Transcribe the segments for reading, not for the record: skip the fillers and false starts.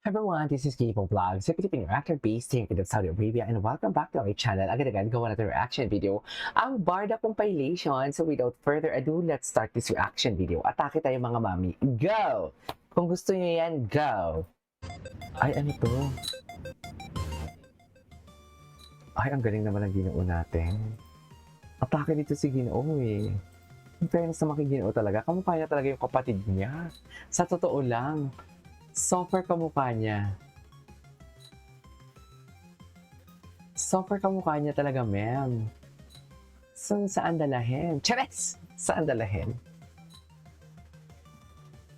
Everyone, this is Kipo Vlogs, a Philippine reactor based here in Saudi Arabia, and welcome back to our channel. Agad-agad gawa natin reaction video, ang Barda Compilation. So without further ado, let's start this reaction video. Atake tayo mga mami. Go! Kung gusto nyo yan, go! Ay, ano to? Ay, ang galing naman ng Ginoo natin. Atake dito si Ginoo eh. In fairness naman kay Ginoo talaga, kamukha niya talaga yung kapatid niya. Sa totoo lang. Super kamukha niya. Super kamukha niya talaga, ma'am. So, saan dalahin? Chares! Saan dalahin?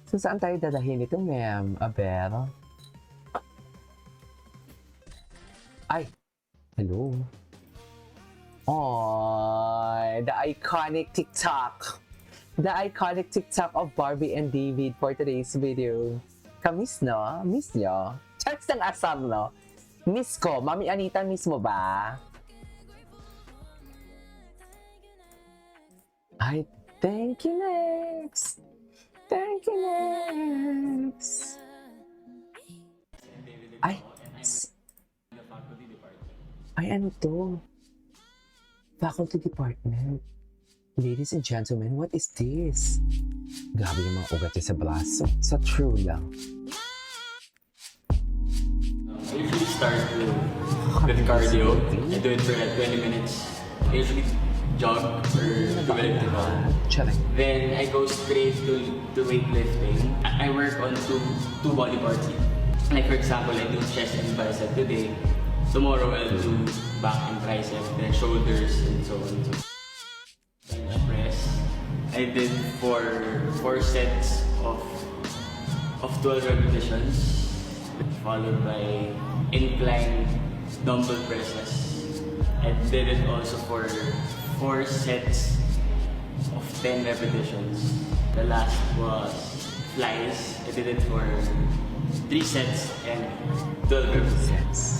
So, saan tayo dadahin ito, ma'am? Aber? Ay! Hello? Oh, the iconic TikTok! The iconic TikTok of Barbie and David for today's video. Kamis, no? Miss nyo? Charts ng asam, no? Miss ko. Mami Anita, miss mo ba? Ay, thank you, next. Thank you, next. Ay, ay, ano to? Faculty Department. Ladies and gentlemen, what is this? Grabe yung mga ugat niya sa braso. Sa true lang. I usually start with cardio. I do it for like 20 minutes. I usually jog or do elliptical. Then I go straight to weightlifting. I work on two body parts. Like for example, I do chest and bicep today. Tomorrow I'll do back and tricep, then shoulders and so on. Bench press. I did four sets of 12 repetitions. Followed by incline dumbbell presses. I did it also for 4 sets of 10 repetitions. The last was flies. I did it for 3 sets and 12 repetitions.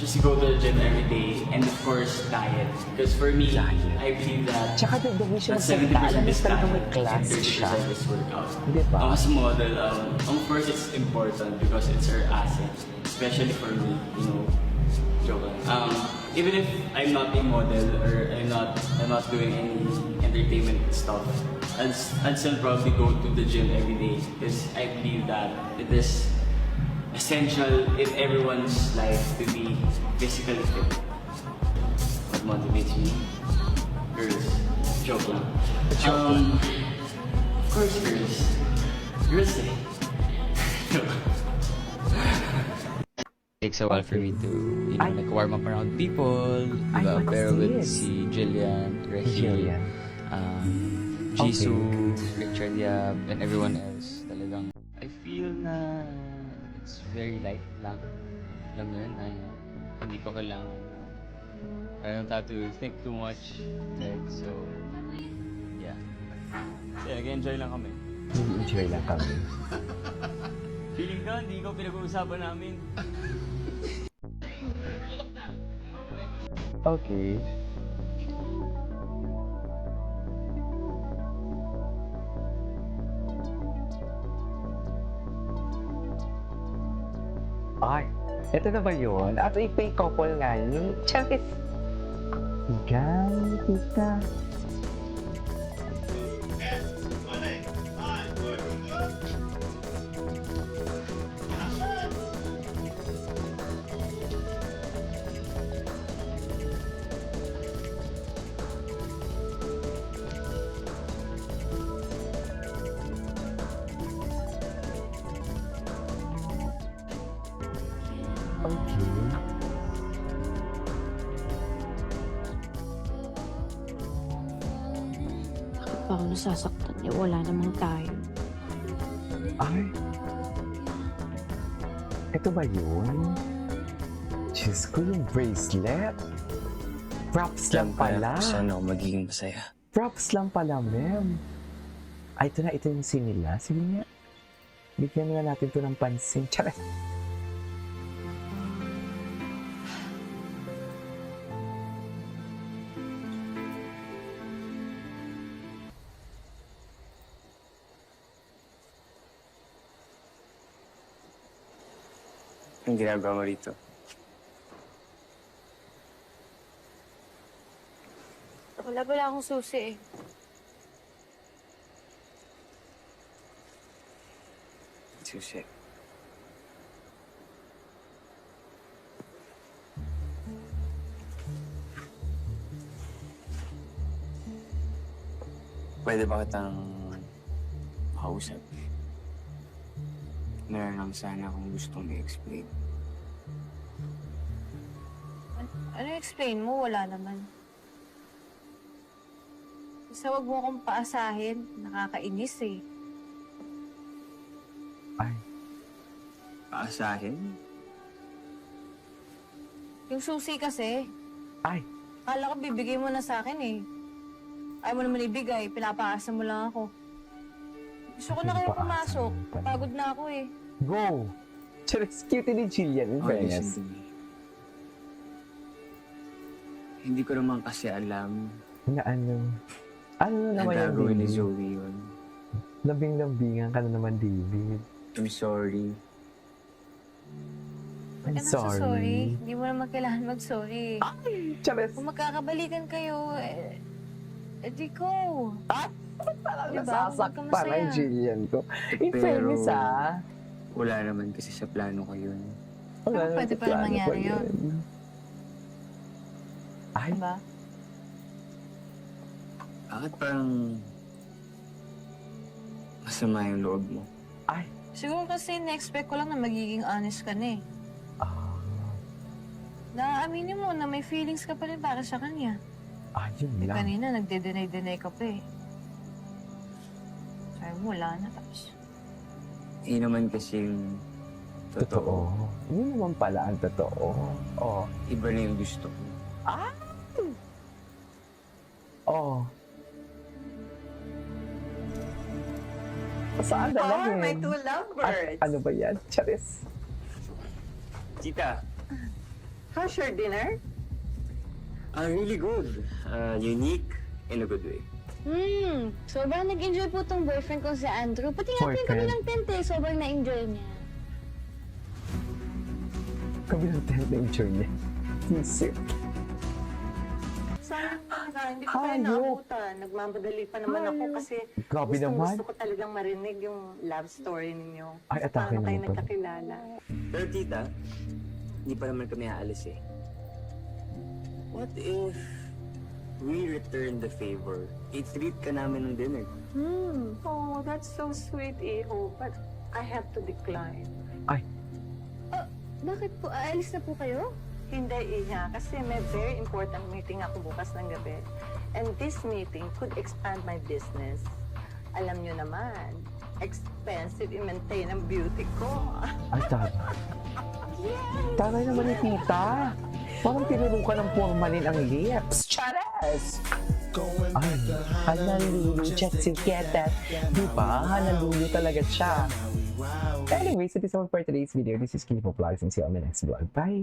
Just to go to the gym every day, and of course, diet. Because for me, I believe that Tsaka the mission that ng 70% pagdaan is is talagang may diet class and 30% siya. is workout. Diba? As a model, of course, it's important because it's our asset, especially for me, you know. Joke lang. Even if I'm not a model or I'm not doing any entertainment stuff, I'd still probably go to the gym every day because I believe that it is essential in everyone's life to be physically fit. What motivates me? Girls. Joke lang. Of course, girls. Girls eh. Takes a while for me to, like warm up around people. Ay, Diba? what is Pero with this? si Jillian, Rehi, Jillian. Jisoo, Richard Yap, and everyone else, talagang I feel na it's very light lang. Alam mo yun, hindi ko kailangan. I don't have to think too much. Like, so, yeah. So, nag-enjoy lang kami. Enjoy lang kami. Feeling ka, hindi ko pinag-uusapan namin. Okay. Ay, ito na ba yun? At fake couple nga yun. Charis! Gan, kita. Okay. Bakit pa ako nasasaktan niya? Wala namang tayo. Ay. Ito ba yun? Diyos ko, yung bracelet. Props lang pala. Sana ako magiging masaya. Props lang pala, ma'am. Ay, ito yung scene nila. Sige nga. Bigyan nga natin to ng pansin. Charet! Ang ginagawa mo rito? Wala akong susi eh. Susi. Pwede ba kitang makausap? Meron lang sana akong gustong i-explain. Ano explain mo? Wala naman. Basta wag mo akong paasahin. Nakakainis eh. Ay, Paasahin? Yung susi kasi, ay, akala ko bibigay mo na sa akin eh. Ayaw mo naman ibigay, pinapaasa mo lang ako. Gusto ko na kayo Pinapaasa pumasok. mo pala. Pagod na ako eh. go! Charis, cute ni Jillian, in Oh, listen fairness. to me. Hindi ko naman kasi alam Na ano na naman yan, gagawin ni David? Zoe yun. Lambing-lambingan ka na naman, David. I'm sorry. I'm Ano sa sorry? sorry. Hindi mo naman kailangan mag-sorry. Charis, Kung magkakabalikan kayo, di ko. parang Diba? nasasaktan Huwag ka ang masaya. Jillian ko. In Pero- fairness, ah. Wala naman kasi sa plano ko yun. Wala naman pwede sa pa rin plano mangyari ko yun. Ay, Diba? Bakit parang masama yung loob mo? ay. Siguro kasi na-expect ko lang na magiging honest ka na eh. Ah, Naaaminin mo na may feelings ka pa rin para sa kanya. yun Eh, lang. kanina nagde-deny ka pa eh. Sabi mo, wala na. Tapos, Hindi naman kasi yung Totoo. Yun naman pala ang totoo. Oh. Iba na yung gusto ko. Oh. Saan na lang my two lovebirds. Ano ba yan? Charis. Tita, How's your dinner? really good. Unique in a good way. Sobrang nag-enjoy po tong boyfriend ko si Andrew. Pati nga po yung Boyfriend? kabilang tent eh, sobrang na-enjoy niya. Kabilang tent na yung niya. Sisip. Sayang talaga, hindi ko kayo Hayop. naabutan. Nagmamadali pa naman ako kasi Grabe naman. gusto ko talagang marinig yung love story ninyo. Ay, atake Paano kayo naman pala. nagkakilala? Pero tita, hindi pa naman kami aalis eh. What if we return the favor? I-treat ka namin ng dinner. Oh, that's so sweet, Iho. But I have to decline. Bakit po? Aalis na po kayo? Hindi, Iha. Kasi may very important meeting ako bukas ng gabi. And this meeting could expand my business. Alam nyo naman, expensive i-maintain ang beauty ko. Ay, tama. Taray naman ni tita. Parang tinuro ka ng formalin ang lips. Chares! Ay, hanalulu, just to get that. Diba? Hanalulu talaga siya. Anyway, so this is all for today's video. This is Kipo Vlogs and see you on my next vlog. Bye!